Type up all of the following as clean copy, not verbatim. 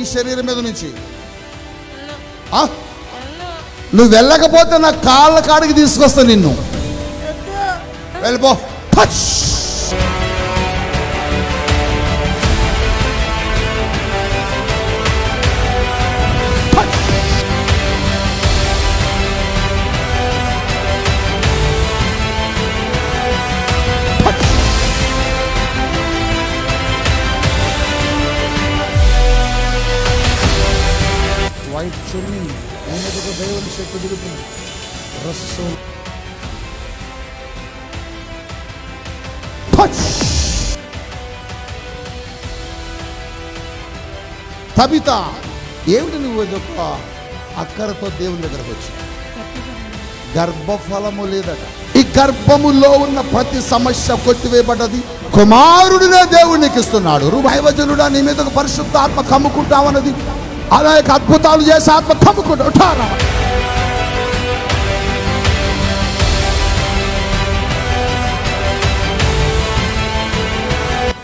ఈ శరీరం మీద నుంచి. నువ్వు వెళ్ళకపోతే నా కాళ్ళ కాడికి తీసుకొస్తా నిన్ను. వెళ్ళిపో. టచ్. వైట్ చున్నీ దేవుని శక్తి దిగుతుంది. రస్సు తబిత, ఏమిటి నువ్వు ఒక అక్కరతో దేవుని దగ్గరకు వచ్చి? గర్భఫలము లేదట. ఈ గర్భములో ఉన్న ప్రతి సమస్య కొట్టివేయబడ్డది. కుమారుడినే దేవునికి ఇస్తున్నాడు. దైవజనుడా, నీ మీద ఒక పరిశుద్ధ ఆత్మ కమ్ముకుంటామన్నది. అలాగే అద్భుతాలు చేసే ఆత్మ కమ్ముకుంటా.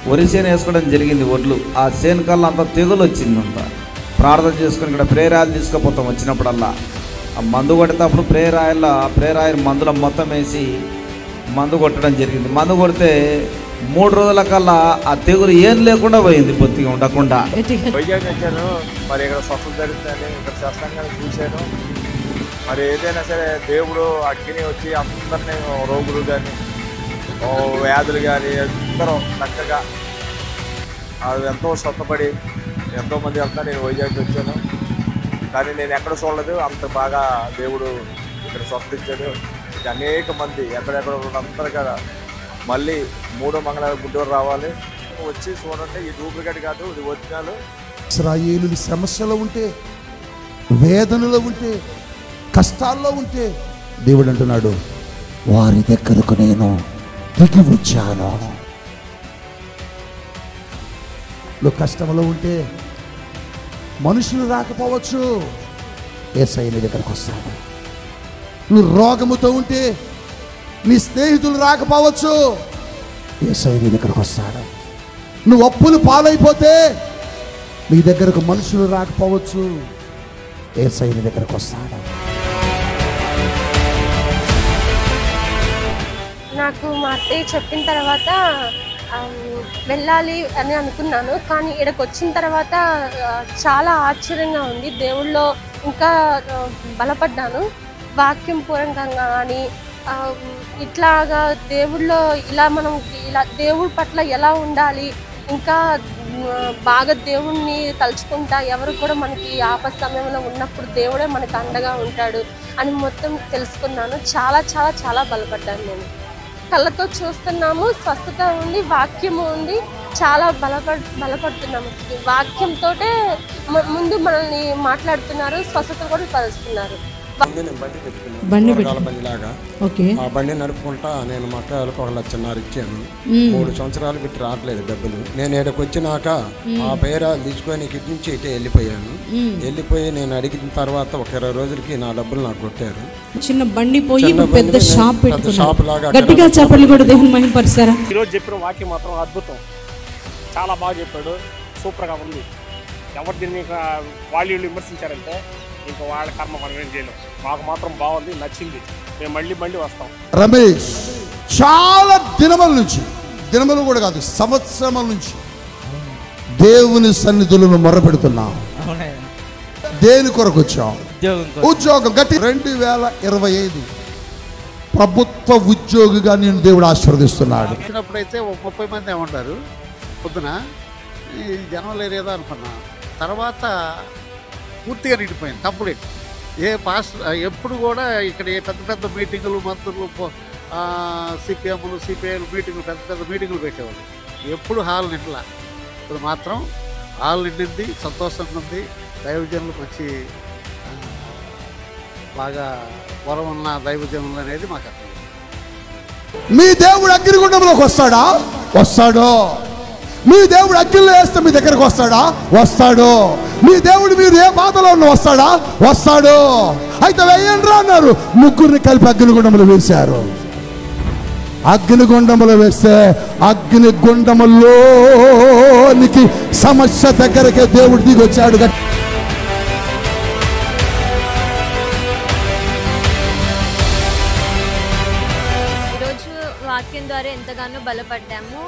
వరి చేను వేసుకోవడం జరిగింది. ఒడ్లు ఆ చేను కల్లా అంతా తెగులు వచ్చిందంతా. ప్రార్థన చేసుకుని ఇక్కడ ప్రేరాయలు తీసుకుపోతాం. వచ్చినప్పుడల్లా ఆ మందు కొట్టేటప్పుడు ప్రేరాయలు మందుల మొత్తం వేసి మందు కొట్టడం జరిగింది. మందు కొడితే 3 రోజుల కల్లా ఆ తెగులు ఏం లేకుండా పోయింది, బొత్తిగా ఉండకుండా. వైజాగ్ వచ్చాను, మరి ఇక్కడ స్వస్థత జరుగుతుందని ఇక్కడ చేస్తాను చూశాను. మరి ఏదైనా సరే దేవుడు అగ్ని వచ్చి అందరినీ, రోగులు కానీ వ్యాధులు కానీ అందరూ చక్కగా ఎంతో స్వస్థపడి ఎంతోమంది వెళ్తాను. నేను వైజాగ్కి వచ్చాను, కానీ నేను ఎక్కడ చూడలేదు అంత బాగా దేవుడు ఇక్కడ స్వస్థించాడు. అనేక మంది ఎక్కడెక్కడ అందరూ కదా మళ్ళీ 3వ మంగళవారం గుంటూరు రావాలి, వచ్చి చూడండి. ఈ డూప్లికేట్ కాదు, ఇది ఒరిజినల్. ఇశ్రాయేలు సమస్యలో ఉంటే, వేదనలో ఉంటే, కష్టాల్లో ఉంటే దేవుడు అంటున్నాడు, వారి దగ్గరకు నేను దిగి వచ్చాను. నువ్వు కష్టంలో ఉంటే మనుషులు రాకపోవచ్చు, యేసయ్య నీ దగ్గరకు వస్తాడు. నువ్వు రోగముతో ఉంటే నీ స్నేహితులు రాకపోవచ్చు, యేసయ్య నీ దగ్గరకు వస్తాడు. నువ్వు అప్పులు పాలైపోతే నీ దగ్గరకు మనుషులు రాకపోవచ్చు, యేసయ్య నీ దగ్గరకు వస్తాడు. నాకు మా అత్తయ్య చెప్పిన తర్వాత వెళ్ళాలి అని అనుకున్నాను, కానీ ఇక్కడికి వచ్చిన తర్వాత చాలా ఆశ్చర్యంగా ఉంది. దేవుళ్ళో ఇంకా బలపడ్డాను. వాక్యం పూర్వకంగా కానీ ఇట్లాగా దేవుళ్ళో ఇలా దేవుడి పట్ల ఎలా ఉండాలి, ఇంకా బాగా దేవుణ్ణి తలుచుకుంటా ఎవరు కూడా మనకి ఆపద సమయంలో ఉన్నప్పుడు దేవుడే మనకు అండగా ఉంటాడు అని మొత్తం తెలుసుకున్నాను. చాలా చాలా చాలా బలపడ్డాను. నేను కళ్ళతో చూస్తున్నాము, స్వస్థత ఉంది, వాక్యము ఉంది, చాలా బలపడుతున్నాము. వాక్యంతో ముందు మనల్ని మాట్లాడుతున్నారు, స్వస్థత కూడా పరుస్తున్నారు. బండిలాగా ఆ బండి నడుపుకుంటా నేను మా అక్కలకు 1,50,000 ఇచ్చాను. 3 సంవత్సరాలు పెట్టి రావట్లేదు డబ్బులు. నేను ఇక్కడికి వచ్చినాక ఆ పేరాలు తీసుకొని ఇటు నుంచి ఇటే వెళ్ళిపోయి నేను అడిగిన తర్వాత ఒక 20 రోజులకి నా డబ్బులు నాకు కొట్టారు. చిన్న బండి పోయి పెద్ద షాప్ లాగా గట్టిగా చెప్పలు కూడా దేవుని మహిమపరిచారా? ఈరోజు చెప్పిన వాక్యం మాత్రం అద్భుతం, చాలా బాగా చెప్పాడు, సూపర్గా ఉంది. ఎవరు దీన్ని వాళ్ళు విమర్శించారంటే ఇంకా వాళ్ళ కర్మ మనం ఏం చేయలేం. మాకు మాత్రం బాగుంది, నచ్చింది, మేము మళ్ళీ వస్తాం. రమేష్ చాలా దినములు కూడా కాదు, సంవత్సరముల నుంచి దేవుని సన్నిధులను మొరపెడుతున్నాం. దేని కొరకు వచ్చాం? ఉద్యోగం. గట్టి 2025 ప్రభుత్వ ఉద్యోగిగా నేను దేవుడు ఆశీర్వదిస్తున్నాడు. వచ్చినప్పుడైతే 30 మంది ఏమంటారు పొద్దున, ఈ జనం లేరేదో అనుకున్నా. తర్వాత పూర్తిగా నిండిపోయింది, కంప్లీట్. ఎప్పుడు కూడా ఇక్కడ పెద్ద మీటింగులు, మంత్రులు, సిపిఎంలు, సిపిఐలు మీటింగులు, పెద్ద మీటింగులు పెట్టేవాళ్ళు. ఎప్పుడు హాల్ నిండలా. ఇప్పుడు మాత్రం హాల్ నిండింది, సంతోషంగా ఉంది. దైవజనులు మంచి బాగా వరం ఉన్న దైవజనులు అనేది మాకు అర్థం. మీ దేవుడు అగ్నిగుండంలోకి వస్తాడా? వస్తాడు. మీ దేవుడు అగ్నిలో వేస్తే మీ దగ్గరకు వస్తాడా? వస్తాడు. మీ దేవుడు మీరు ఏ బాధలో ఉన్న వస్తాడా? వస్తాడు. అయితే వేయండి రా అన్నారు, 3 కలిపి అగ్నిగుండంలో వేశారు. అగ్నిగుండములో వేస్తే అగ్నిగుండములోనికి సమస్య దగ్గరకే దేవుడు దిగొచ్చాడు. ఈరోజు వాక్యం ద్వారా ఎంతగానో బలపడ్డాము.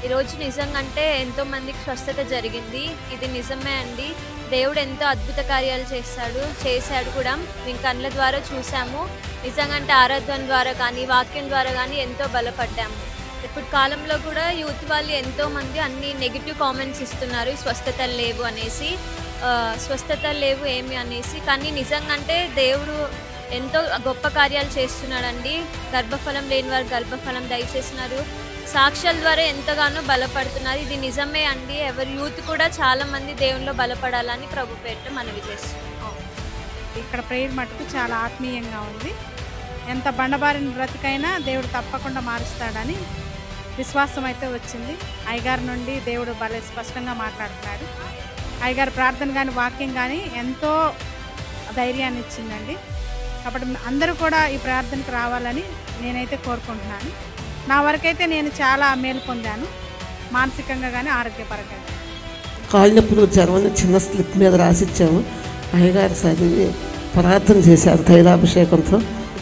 ఈరోజు నిజంగా అంటే ఎంతో మందికి స్వస్థత జరిగింది. ఇది నిజమే అండి. దేవుడు ఎంతో అద్భుత కార్యాలు చేశాడు కూడా. మేము కళ్ళ ద్వారా చూసాము. నిజంగా అంటే ఆరాధన ద్వారా కానీ వాక్యం ద్వారా కానీ ఎంతో బలపడ్డాము. ఇప్పుడు కాలంలో కూడా యూత్ వాళ్ళు ఎంతోమంది అన్ని నెగిటివ్ కామెంట్స్ ఇస్తున్నారు, స్వస్థతలు లేవు అనేసి, స్వస్థతలు లేవు ఏమి అనేసి. కానీ నిజంగా అంటే దేవుడు ఎంతో గొప్ప కార్యాలు చేస్తున్నాడండి. గర్భఫలం లేని వారు గర్భఫలం దయచేస్తున్నారు. సాక్ష్యాల ద్వారా ఎంతగానో బలపడుతున్నారు. ఇది నిజమే అండి. ఎవరి యూత్ కూడా చాలామంది దేవునిలో బలపడాలని ప్రభు పేరిట మనవి చేస్తున్నాం. ఇక్కడ ప్రేయర్ మటుకు చాలా ఆత్మీయంగా ఉంది. ఎంత బండబారిన బ్రతికైనా దేవుడు తప్పకుండా మారుస్తాడని విశ్వాసం అయితే వచ్చింది. అయ్యగారి నుండి దేవుడు భలే స్పష్టంగా మాట్లాడుతున్నాడు. అయ్యగారి ప్రార్థన కానీ వాక్యం కానీ ఎంతో ధైర్యాన్ని ఇచ్చిందండి. కాబట్టి అందరూ కూడా ఈ ప్రార్థనకు రావాలని నేనైతే కోరుకుంటున్నాను. నా వరకైతే నేను చాలా మేలు పొందాను, మానసికంగా కానీ ఆరోగ్యపరంగా. కాళ్ళ నొప్పులు జ్వరం చిన్న స్లిప్ మీద రాసిచ్చాము. అయ్యగారు చదివి ప్రార్థన చేశారు తైలాభిషేకంతో.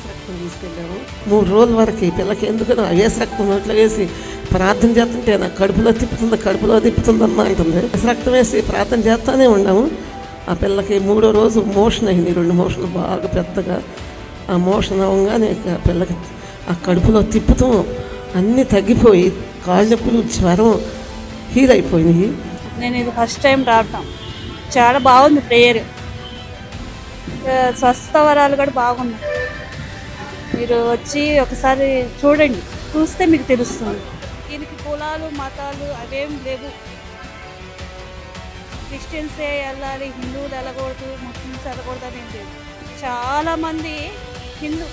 రక్తం తీసుకెళ్ళాము. 3 రోజుల వరకు ఈ పిల్లకి ఎందుకని వేసి రక్తం నోట్లో వేసి ప్రార్థన చేస్తుంటే నాకు కడుపులో తిప్పుతుందమ్మా అంటుంది. వేసి రక్తం వేసి ప్రార్థన చేస్తూనే ఉన్నాము. ఆ పిల్లకి 3వ రోజు మోషన్ అయింది. 2 మోషన్లు బాగా పెద్దగా. ఆ మోషన్ అవ్వగానే ఆ పిల్లకి ఆ కడుపులో తిప్పుతాం అన్నీ తగ్గిపోయి కాళ్ళ నొప్పులు జ్వరం హీల్ అయిపోయినాయి. నేను ఇది ఫస్ట్ టైం రావటం, చాలా బాగుంది ప్రేయర్. స్వస్థ వరాలు కూడా బాగున్నాయి. మీరు వచ్చి ఒకసారి చూడండి, చూస్తే మీకు తెలుస్తుంది. దీనికి కులాలు మతాలు అవేం లేవు. క్రిస్టియన్సే వెళ్ళాలి, హిందువులు వెళ్ళకూడదు, ముస్లిమ్స్ వెళ్ళకూడదు అని ఏం లేదు. చాలామంది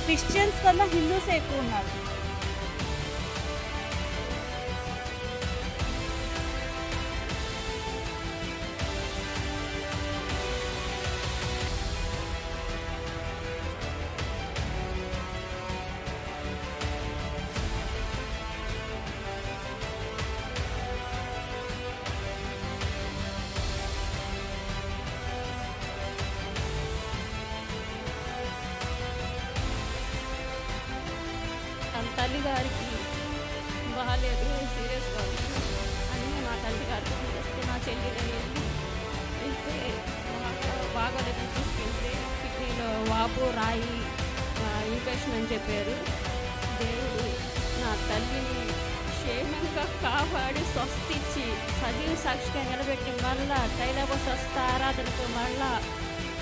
క్రిస్టియన్స్ కన్నా హిందూసే ఎక్కువ ఉన్నారు. తల్లి గారికి బాగాలేదు, సీరియస్గా ఉంది అని మా తల్లి గారికి వస్తే నా చెల్లిని వెళ్తే బాగోలేదని తీసుకెళ్తే కిడ్నీలో వాపు రాయి ఇన్ఫెక్షన్ అని చెప్పారు. దేవుడు నా తల్లిని క్షేమంగా కాపాడి స్వస్థించి సజీవ సాక్షిగా నిలబెట్టి మళ్ళా తైలవ స్వస్థ ఆరాధనతో మళ్ళా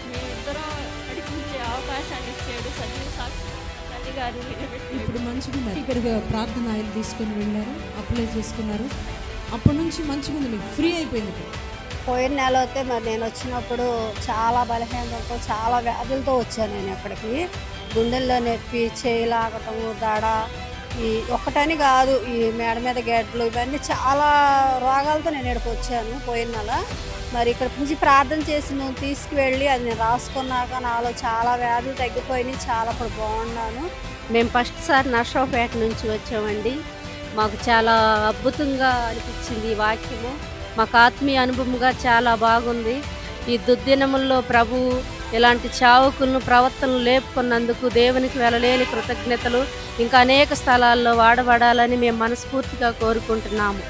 మేమిద్దరం నడిపించే అవకాశాన్ని ఇచ్చాడు. సజీవ సాక్షి ఇప్పుడు మంచిగా ఉన్నారు. ఇక్కడికి ప్రార్థన ఆయిల్ తీసుకొని వెళ్ళారు, అప్లై చేసుకున్నారు. అప్పటి నుంచి మంచిగా ఉంది, మీకు ఫ్రీ అయిపోయింది. పోయిన నెల అయితే మరి నేను వచ్చినప్పుడు చాలా బలహీనతతో చాలా వ్యాధులతో వచ్చాను. నేను అక్కడికి గుండెల్లో నొప్పి, చేయి లాగటము, దడ, ఈ ఒక్కటని కాదు, ఈ మేడ మీద గడ్డలు, ఇవన్నీ చాలా రోగాలతో నేను ఇక్కడికి వచ్చాను పోయిన నెల. మరి ఇక్కడ నుంచి ప్రార్థన చేసి నువ్వు తీసుకువెళ్ళి అది నేను రాసుకున్నాక నాలో చాలా వ్యాధులు తగ్గిపోయినాయి. చాలా ఇప్పుడు బాగున్నాను. మేము ఫస్ట్ సారి నర్సరావుపేట నుంచి వచ్చామండి. మాకు చాలా అద్భుతంగా అనిపించింది ఈ వాక్యము. మాకు ఆత్మీయ అనుభవంగా చాలా బాగుంది. ఈ దుర్దినముల్లో ప్రభు ఇలాంటి చావుకులను ప్రవర్తనలు లేపుకున్నందుకు దేవునికి వెళ్ళలేని కృతజ్ఞతలు. ఇంకా అనేక స్థలాల్లో వాడబడాలని మేము మనస్ఫూర్తిగా కోరుకుంటున్నాము.